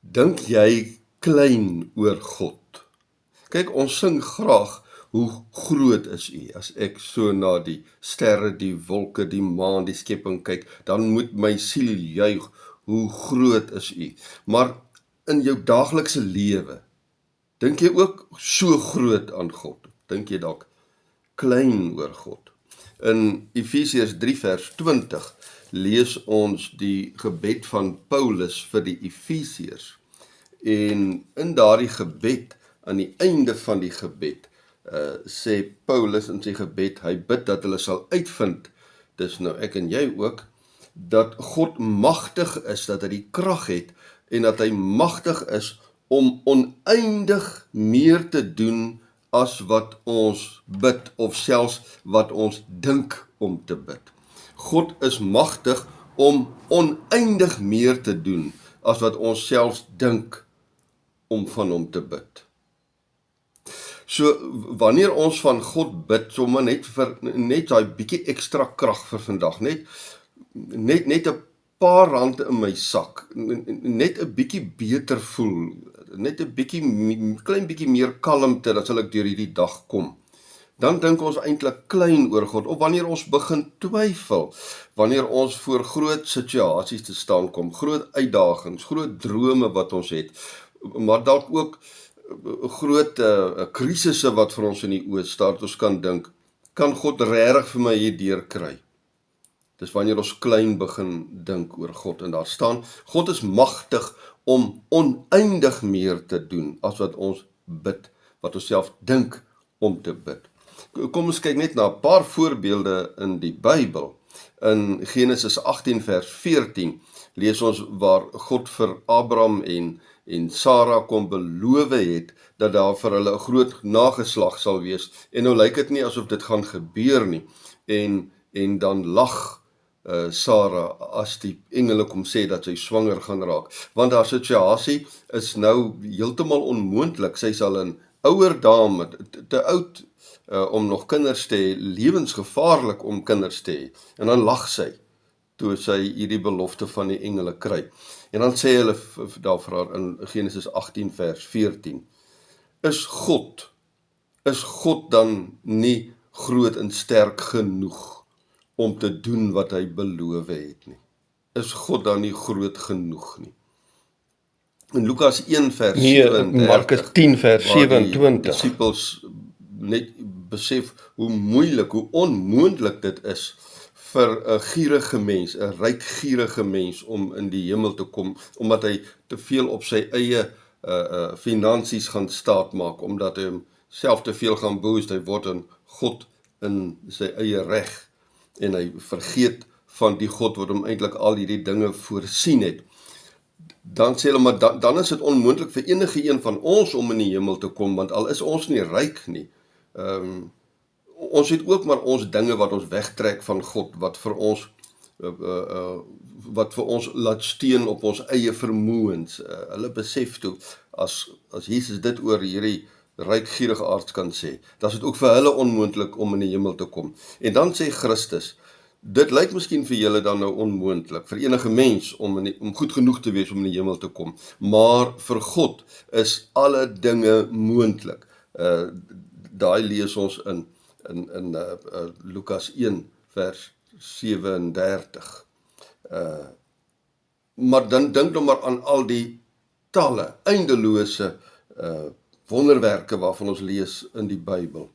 Dink jy klein oor God? Kyk, ons sing graag, hoe groot is U? As ek so na die sterre, die wolke, die maan, die skepping kyk, dan moet my siel juig, hoe groot is U? Maar in jou daaglikse lewe, dink jy ook so groot aan God? Dink jy dalk klein oor God? In Efesiërs 3 vers 20 lees ons die gebed van Paulus vir die Efesiërs. En in daardie gebed, aan die einde van die gebed, sê Paulus in sy gebed, hy bid dat hulle sal uitvind, dis nou ek en jy ook, dat God magtig is, dat hy die krag het, en dat hy magtig is om oneindig meer te doen as wat ons bid, of selfs wat ons dink om te bid. God is magtig om oneindig meer te doen, as wat ons selfs dink om van hom te bid. So, wanneer ons van God bid, sommer net daai bietjie ekstra krag vir vandag, net 'n paar rand in my sak, net 'n bietjie beter voel, net 'n klein bietjie meer kalmte, dan sal ek deur hierdie dag kom. Dan dink ons eintlik klein oor God, of wanneer ons begin twyfel, wanneer ons voor groot situasies te staan kom, groot uitdagings, groot drome wat ons het, maar dalk ook groot krisisse wat vir ons in die oë staar, ons kan dink, kan God regtig vir my hierdeur kry? Dis wanneer ons klein begin dink oor God, en daar staan, God is magtig om oneindig meer te doen, as wat ons bid, wat ons self dink om te bid. Kom ons kyk net na 'n paar voorbeelde in die Bybel. In Genesis 18 vers 14 lees ons waar God vir Abraham en Sara kom beloof het, dat daar vir hulle 'n groot nageslag sal wees, en nou lyk dit nie asof dit gaan gebeur nie, en dan lag Sara as die engele kom sê dat sy swanger gaan raak, want haar situasie is nou heeltemal onmoontlik, sy sal 'n ouer dame, te oud om nog kinders te hê, lewensgevaarlik om kinders te hê, en dan lag sy, toe sy hierdie belofte van die engele kry. En dan sê hulle daar vir haar in Genesis 18 vers 14, is God dan nie groot en sterk genoeg om te doen wat hy beloof het nie? Is God dan nie groot genoeg nie? In Lukas 1 vers 37, Markus 10 vers waar die 27. disippels net besef hoe moeilik, hoe onmoontlik dit is vir 'n gierige mens, 'n ryk gierige mens om in die hemel te kom, omdat hy te veel op sy eie finansies gaan staatmaak, omdat hy homself te veel gaan boost, hy word in God in sy eie reg, en hy vergeet van die God wat hom eintlik al hierdie dinge voorsien het. Dan sê hulle, maar dan is dit onmoontlik vir enige een van ons om in die hemel te kom, want al is ons nie ryk nie. Ons het ook maar ons dinge wat ons wegtrek van God, wat vir ons laat steun op ons eie vermoëns. Hulle besef toe, as Jesus dit oor hierdie rykgierige aards kan sê, dan is dit ook vir hulle onmoontlik om in die hemel te kom. En dan sê Christus, dit lyk miskien vir julle dan nou onmoontlik, vir enige mens om goed genoeg te wees om in die hemel te kom, maar vir God is alle dinge moontlik. Daai lees ons in Lukas 1 vers 37. Maar dan dink nou maar aan al die talle, eindelose wonderwerke waarvan ons lees in die Bybel.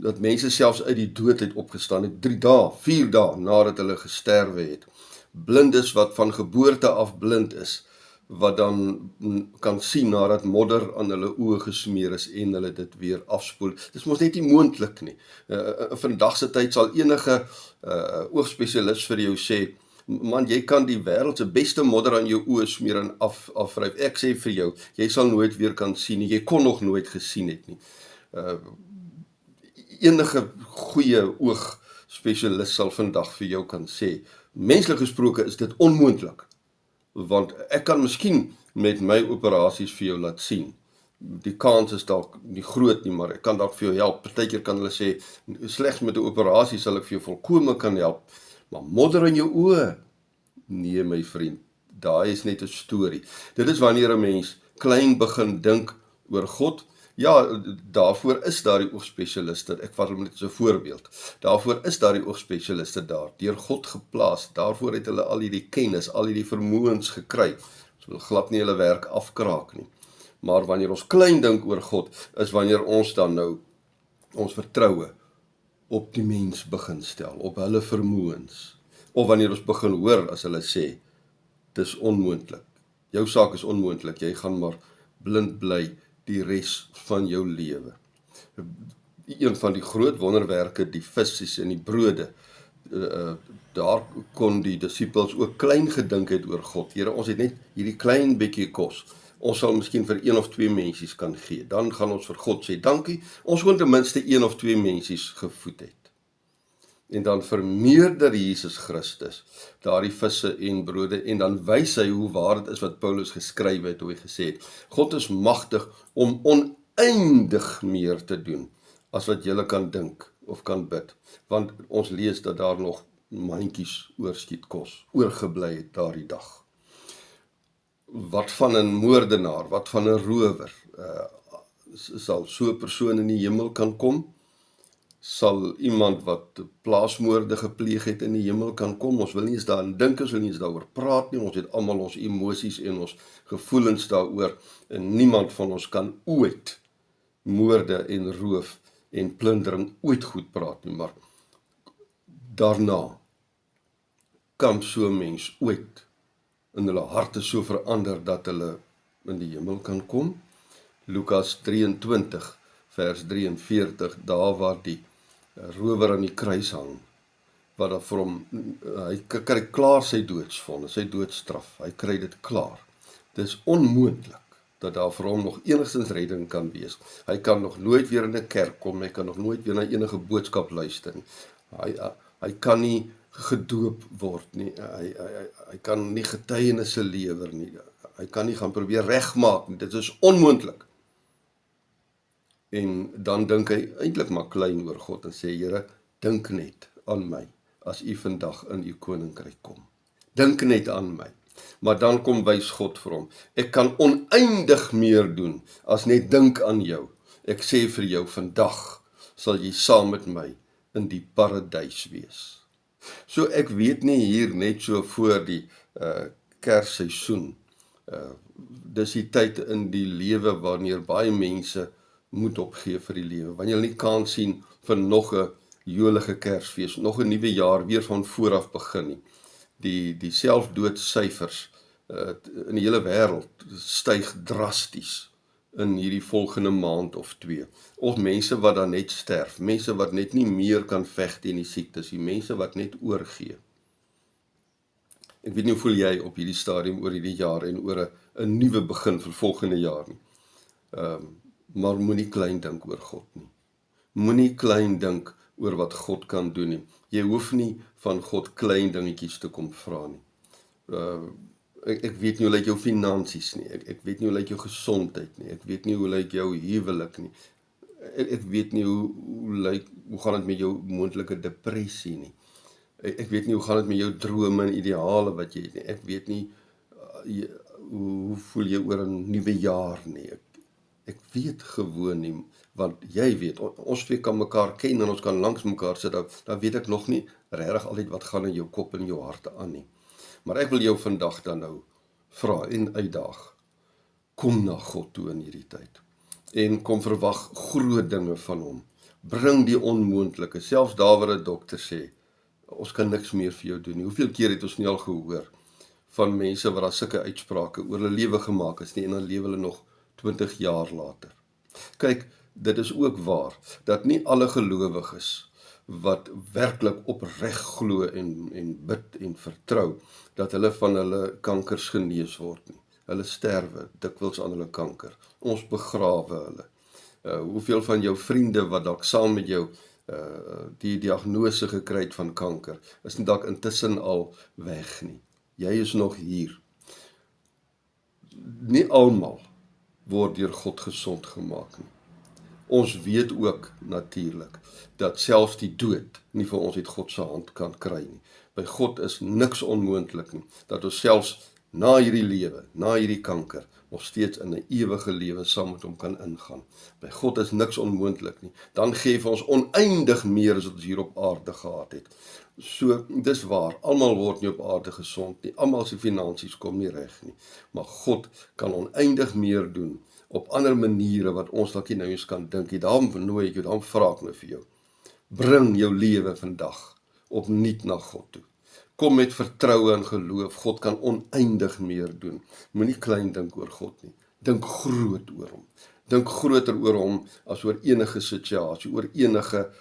Dat mense selfs uit die dood het opgestaan het, 3 dae, 4 dae nadat hulle gesterwe het. Blindes wat van geboorte af blind is, wat dan kan sien nadat modder aan hulle oë gesmeer is en hulle dit weer afspoel. Dis mos net nie moontlik nie. Vandag se tyd sal enige oogspesialis vir jou sê, man, jy kan die wêreld se beste modder aan jou oë smeer en afvryf. Ek sê vir jou, jy sal nooit weer kan sien nie. Jy kon nog nooit gesien het nie. Enige goeie oogspesialis sal vandag vir jou kan sê, menslik gesproke is dit onmoontlik, want ek kan miskien met my operasies vir jou laat sien. Die kans is dalk nie groot nie, maar ek kan dalk vir jou help. Partykeer kan hulle sê, slegs met 'n operasie sal ek vir jou volkome kan help, maar modder in jou oë, nee my vriend, daai is net 'n storie. Dit is wanneer 'n mens klein begin dink oor God. Ja, daarvoor is daar die oogspesialiste. Ek vat hom net as 'n voorbeeld. Daarvoor is daar die oogspesialiste daar, deur God geplaas. Daarvoor het hulle al hierdie kennis, al hierdie vermoëns gekry. Ons wil glad nie hulle werk afkraak nie. Maar wanneer ons klein dink oor God, is wanneer ons dan nou ons vertroue op die mens begin stel, op hulle vermoëns. Of wanneer ons begin hoor as hulle sê, dis onmoontlik. Jou saak is onmoontlik, jy gaan maar blind bly die res van jou lewe. Een van die groot wonderwerke, die visse en die brode, daar kon die disippels ook klein gedink het oor God. Here, ons het net hierdie klein bietjie kos. Ons sal miskien vir 1 of 2 mensies kan gee. Dan gaan ons vir God sê dankie. Ons kon ten minste 1 of 2 mensies gevoed het. En dan vermeerder Jesus Christus daardie visse en brode, en dan wys hy hoe waar dit is wat Paulus geskryf het, hoe hy gesê het, God is magtig om oneindig meer te doen, as wat julle kan dink, of kan bid, want ons lees dat daar nog mandjies oorskiet kos, oorgebly het daardie dag. Wat van 'n moordenaar, wat van 'n rower, sal so 'n persoon in die hemel kan kom? Sal iemand wat plaasmoorde gepleeg het in die hemel kan kom? Ons wil nie eens daaraan dink, ons wil nie eens daaroor praat nie, ons het almal ons emosies en ons gevoelens daaroor, en niemand van ons kan ooit moorde en roof en plundering ooit goed praat nie, maar daarna kan so 'n mens ooit in hulle harte so verander dat hulle in die hemel kan kom. Lukas 23 vers 43, daar waar die rower aan die kruis hang, wat daar vir hom, hy kry klaar sy doodsvonnis, sy doodstraf, hy kry dit klaar. Dis onmoontlik dat daar vir hom nog enigstens redding kan wees. Hy kan nog nooit weer in 'n kerk kom, hy kan nog nooit weer na enige boodskap luister nie. Hy kan nie gedoop word nie, hy kan nie getuienisse lewer nie, hy kan nie gaan probeer regmaak nie, dit is onmoontlik. En dan dink hy eintlik maar klein oor God en sê, Here, dink net aan my, as u vandag in u koninkryk kom. Dink net aan my. Maar dan kom wys God vir hom, ek kan oneindig meer doen, as net dink aan jou. Ek sê vir jou, vandag sal jy saam met my in die paradys wees. So ek weet nie hier net so voor die kersseisoen, dis die tyd in die lewe wanneer baie mense moet opgee vir die lewe, wanneer jy nie kan sien vir nog 'n jolige Kersfees, nog 'n nuwe jaar weer van vooraf begin nie. Die selfdoodsyfers in die hele wêreld styg drasties in hierdie volgende maand of 2. Of mense wat dan net sterf, mense wat net nie meer kan veg teen die siektes, die mense wat net oorgee. Ek weet nie hoe voel jy op hierdie stadium oor hierdie jaar en oor 'n nuwe begin vir volgende jaar nie. Maar moenie klein dink oor God nie. Moenie klein dink oor wat God kan doen nie. Jy hoef nie van God klein dingetjies te kom vra nie. Ek weet nie hoe lyk jou finansies nie, ek weet nie hoe lyk jou gesondheid nie, ek weet nie hoe lyk jou huwelik nie, ek weet nie hoe gaan dit met jou moontlike depressie nie, ek weet nie hoe gaan dit met jou drome en ideale wat jy het nie, ek weet nie hoe voel jy oor 'n nuwe jaar nie, ek weet gewoon nie, want jy weet, ons twee kan mekaar ken en ons kan langs mekaar sit, dan weet ek nog nie regtig altyd wat gaan in jou kop en jou harte aan nie. Maar ek wil jou vandag dan nou vra en uitdaag, kom na God toe in hierdie tyd, en kom verwag groot dinge van hom, bring die onmoontlike, selfs daar waar 'n dokter sê, ons kan niks meer vir jou doen nie. Hoeveel keer het ons nie al gehoor van mense wat daar sulke uitsprake oor hulle lewe gemaak is nie, en dan lewe hulle nog 20 jaar later. Kyk, dit is ook waar, dat nie alle gelowiges wat werklik opreg glo en bid en vertrou, dat hulle van hulle kankers genees word nie. Hulle sterwe dikwels aan hulle kanker. Ons begrawe hulle. Hoeveel van jou vriende wat dalk saam met jou die diagnose gekry het van kanker, is nie dalk intussen al weg nie. Jy is nog hier. Nie almal word deur God gesond gemaak nie. Ons weet ook natuurlik dat selfs die dood nie vir ons uit God se hand kan kry nie. By God is niks onmoontlik nie. Dat ons selfs na hierdie lewe, na hierdie kanker, nog steeds in 'n ewige lewe saam met hom kan ingaan. By God is niks onmoontlik nie. Dan gee vir ons oneindig meer as wat ons hier op aarde gehad het. So, dis waar, almal word nie op aarde gesond nie, almal se finansies kom nie reg nie, maar God kan oneindig meer doen, op ander maniere wat ons dalk nie nou eens kan dink nie. Daarom nooi ek jou, daarom vra ek nou vir jou. Bring jou lewe vandag opnuut na God toe. Kom met vertroue en geloof, God kan oneindig meer doen. Moenie klein dink oor God nie, dink groot oor hom. Dink groter oor hom as oor enige situasie, oor enige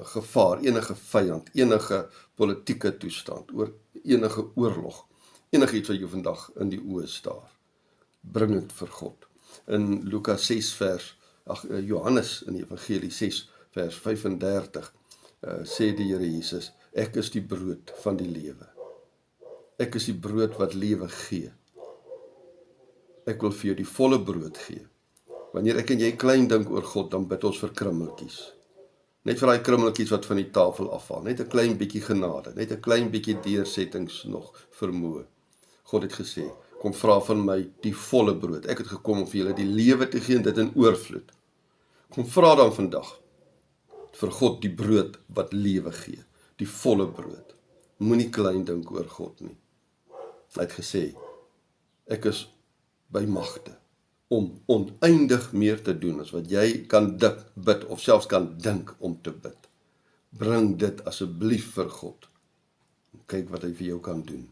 gevaar, enige vyand, enige politieke toestand, oor enige oorlog, enige iets wat jou vandag in die oë staar. Bring dit vir God. In Lukas 6 Johannes in die Evangelie 6 vers 35 sê die Here Jesus, ek is die brood van die lewe. Ek is die brood wat lewe gee. Ek wil vir jou die volle brood gee. Wanneer ek en jy klein dink oor God, dan bid ons vir krummeltjies. Net vir daai krummeltjies wat van die tafel afval, net 'n klein bietjie genade, net 'n klein bietjie deursettings nog vermoë. God het gesê, kom vra van my die volle brood. Ek het gekom om vir julle die lewe te gee en dit in oorvloed. Kom vra dan vandag vir God die brood wat lewe gee, die volle brood. Moenie klein dink oor God nie. Hy het gesê, ek is by magte om oneindig meer te doen as wat jy kan bid of selfs kan dink om te bid. Bring dit asseblief vir God. Kyk wat hy vir jou kan doen.